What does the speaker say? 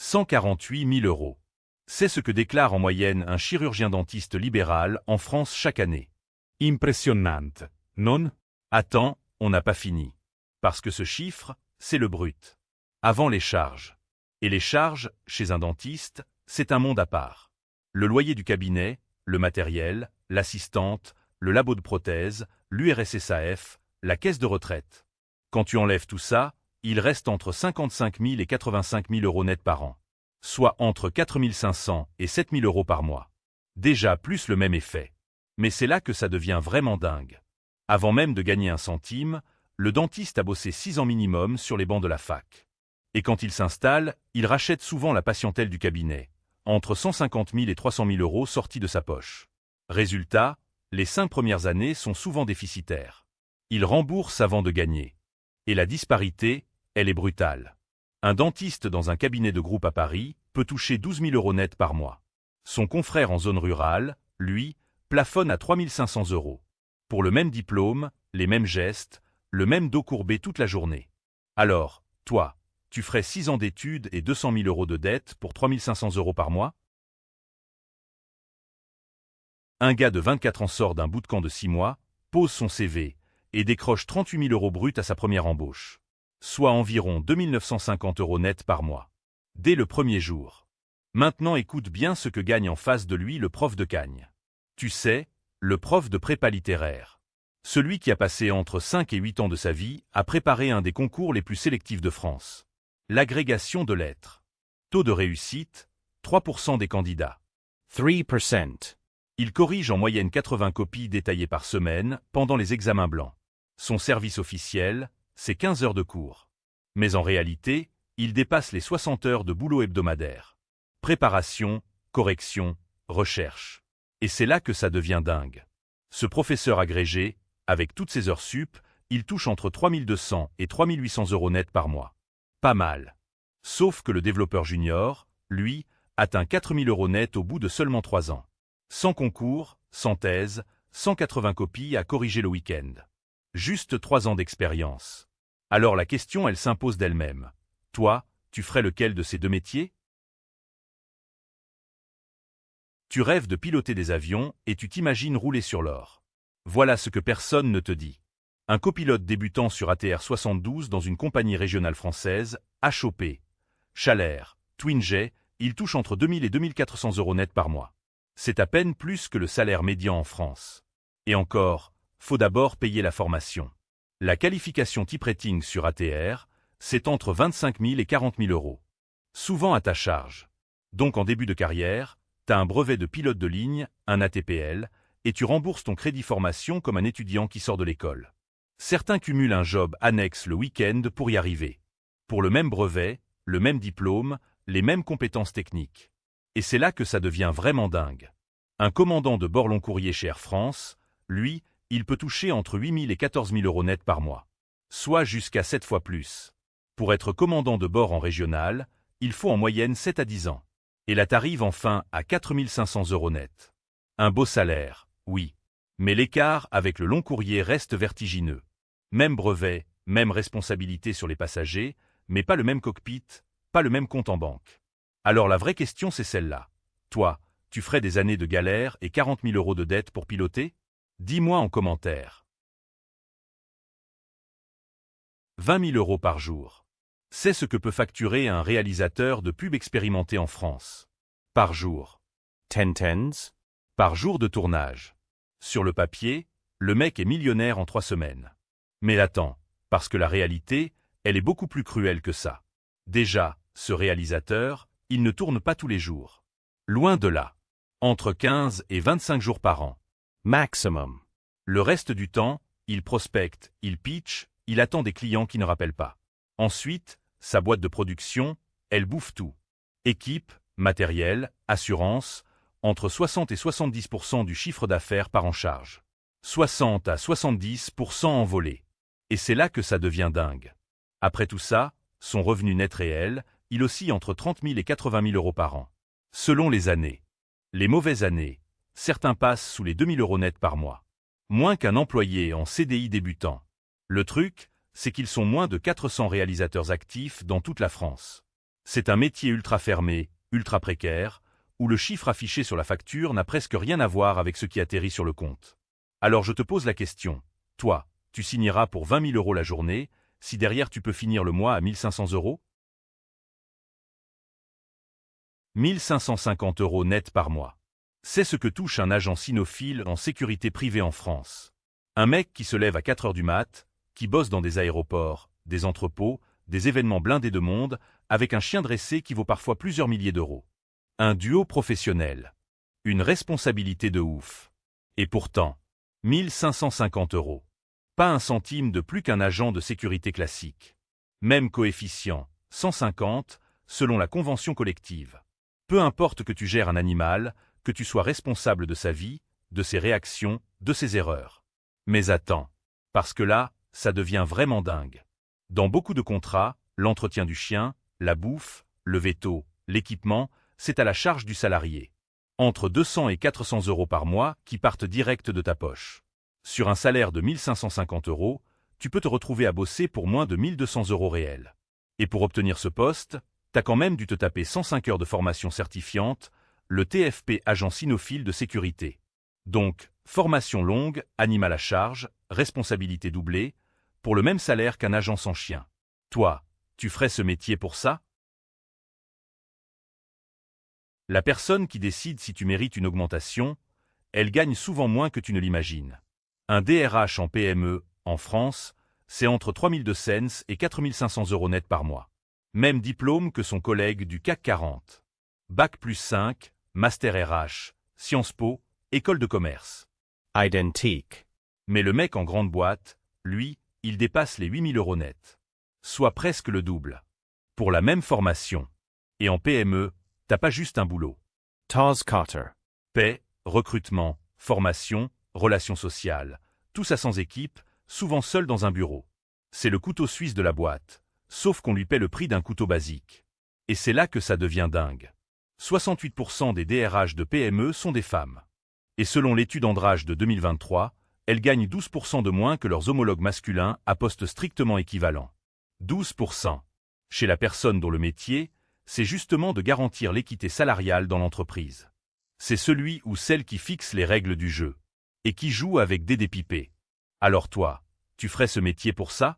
148 000 euros. C'est ce que déclare en moyenne un chirurgien-dentiste libéral en France chaque année. Impressionnante, non? Attends, on n'a pas fini. Parce que ce chiffre, c'est le brut. Avant les charges. Et les charges, chez un dentiste, c'est un monde à part. Le loyer du cabinet, le matériel, l'assistante, le labo de prothèse, l'URSSAF, la caisse de retraite. Quand tu enlèves tout ça, il reste entre 55 000 et 85 000 euros net par an. Soit entre 4 500 et 7 000 euros par mois. Déjà plus le même effet. Mais c'est là que ça devient vraiment dingue. Avant même de gagner un centime, le dentiste a bossé 6 ans minimum sur les bancs de la fac. Et quand il s'installe, il rachète souvent la patientèle du cabinet, entre 150 000 et 300 000 euros sortis de sa poche. Résultat, les 5 premières années sont souvent déficitaires. Il rembourse avant de gagner. Et la disparité, elle est brutale. Un dentiste dans un cabinet de groupe à Paris peut toucher 12 000 euros net par mois. Son confrère en zone rurale, lui, plafonne à 3 500 euros. Pour le même diplôme, les mêmes gestes, le même dos courbé toute la journée. Alors, toi, tu ferais 6 ans d'études et 200 000 euros de dette pour 3 500 euros par mois? Un gars de 24 ans sort d'un bootcamp de 6 mois, pose son CV et décroche 38 000 euros bruts à sa première embauche. Soit environ 2 950 euros net par mois. Dès le premier jour. Maintenant écoute bien ce que gagne en face de lui le prof de Cagne. Tu sais, le prof de prépa littéraire. Celui qui a passé entre 5 et 8 ans de sa vie à préparer un des concours les plus sélectifs de France. L'agrégation de lettres. Taux de réussite, 3% des candidats. 3%. Il corrige en moyenne 80 copies détaillées par semaine pendant les examens blancs. Son service officiel, c'est 15 heures de cours. Mais en réalité, il dépasse les 60 heures de boulot hebdomadaire. Préparation, correction, recherche. Et c'est là que ça devient dingue. Ce professeur agrégé, avec toutes ses heures sup, il touche entre 3 200 et 3 800 euros net par mois. Pas mal. Sauf que le développeur junior, lui, atteint 4 000 euros net au bout de seulement 3 ans. Sans concours, sans thèse, 180 copies à corriger le week-end. Juste 3 ans d'expérience. Alors la question elle s'impose d'elle-même. Toi, tu ferais lequel de ces deux métiers? Tu rêves de piloter des avions et tu t'imagines rouler sur l'or. Voilà ce que personne ne te dit. Un copilote débutant sur ATR 72 dans une compagnie régionale française, HOP, Chalair, Twinjet, il touche entre 2 000 et 2 400 euros net par mois. C'est à peine plus que le salaire médian en France. Et encore, faut d'abord payer la formation. La qualification type rating sur ATR, c'est entre 25 000 et 40 000 euros. Souvent à ta charge. Donc en début de carrière, t'as un brevet de pilote de ligne, un ATPL, et tu rembourses ton crédit formation comme un étudiant qui sort de l'école. Certains cumulent un job annexe le week-end pour y arriver. Pour le même brevet, le même diplôme, les mêmes compétences techniques. Et c'est là que ça devient vraiment dingue. Un commandant de bord long courrier chez Air France, lui, il peut toucher entre 8 000 et 14 000 euros net par mois. Soit jusqu'à 7 fois plus. Pour être commandant de bord en régional, il faut en moyenne 7 à 10 ans. Et là t'arrives enfin à 4 500 euros net. Un beau salaire, oui. Mais l'écart avec le long courrier reste vertigineux. Même brevet, même responsabilité sur les passagers, mais pas le même cockpit, pas le même compte en banque. Alors la vraie question c'est celle-là. Toi, tu ferais des années de galère et 40 000 euros de dette pour piloter? Dis-moi en commentaire. 20 000 euros par jour. C'est ce que peut facturer un réalisateur de pub expérimenté en France. Par jour. 10 tens. Par jour de tournage. Sur le papier, le mec est millionnaire en 3 semaines. Mais attends, parce que la réalité, elle est beaucoup plus cruelle que ça. Déjà, ce réalisateur, il ne tourne pas tous les jours. Loin de là. Entre 15 et 25 jours par an. Maximum. Le reste du temps, il prospecte, il pitch, il attend des clients qui ne rappellent pas. Ensuite, sa boîte de production, elle bouffe tout. Équipe, matériel, assurance, entre 60 et 70% du chiffre d'affaires part en charge. 60 à 70% envolé. Et c'est là que ça devient dingue. Après tout ça, son revenu net réel, il oscille entre 30 000 et 80 000 euros par an. Selon les années. Les mauvaises années, certains passent sous les 2 000 euros net par mois. Moins qu'un employé en CDI débutant. Le truc, c'est qu'ils sont moins de 400 réalisateurs actifs dans toute la France. C'est un métier ultra fermé, ultra précaire, où le chiffre affiché sur la facture n'a presque rien à voir avec ce qui atterrit sur le compte. Alors je te pose la question, toi, tu signeras pour 20 000 € la journée, si derrière tu peux finir le mois à 1 500 €? 1 550 € net par mois. C'est ce que touche un agent cynophile en sécurité privée en France. Un mec qui se lève à 4 heures du mat', qui bosse dans des aéroports, des entrepôts, des événements blindés de monde, avec un chien dressé qui vaut parfois plusieurs milliers d'euros. Un duo professionnel. Une responsabilité de ouf. Et pourtant, 1 550 €. Pas un centime de plus qu'un agent de sécurité classique. Même coefficient, 150, selon la convention collective. Peu importe que tu gères un animal, que tu sois responsable de sa vie, de ses réactions, de ses erreurs. Mais attends, parce que là, ça devient vraiment dingue. Dans beaucoup de contrats, l'entretien du chien, la bouffe, le veto, l'équipement, c'est à la charge du salarié. Entre 200 et 400 € par mois qui partent direct de ta poche. Sur un salaire de 1 550 €, tu peux te retrouver à bosser pour moins de 1 200 € réels. Et pour obtenir ce poste, t'as quand même dû te taper 105 heures de formation certifiante, le TFP agent cynophile de sécurité. Donc, formation longue, animal à charge, responsabilité doublée, pour le même salaire qu'un agent sans chien. Toi, tu ferais ce métier pour ça? La personne qui décide si tu mérites une augmentation, elle gagne souvent moins que tu ne l'imagines. Un DRH en PME, en France, c'est entre 3 200 et 4 500 € net par mois. Même diplôme que son collègue du CAC 40. Bac+5, Master RH, Sciences Po, École de commerce. Identique. Mais le mec en grande boîte, lui, il dépasse les 8 000 € net. Soit presque le double. Pour la même formation. Et en PME, t'as pas juste un boulot. Taz Carter. Paie, recrutement, formation, relations sociales, tout ça sans équipe, souvent seul dans un bureau. C'est le couteau suisse de la boîte, sauf qu'on lui paie le prix d'un couteau basique. Et c'est là que ça devient dingue. 68% des DRH de PME sont des femmes. Et selon l'étude Andrage de 2023, elles gagnent 12% de moins que leurs homologues masculins à poste strictement équivalent. 12%. Chez la personne dont le métier, c'est justement de garantir l'équité salariale dans l'entreprise. C'est celui ou celle qui fixe les règles du jeu. Et qui joue avec des dépipés. Alors toi, tu ferais ce métier pour ça?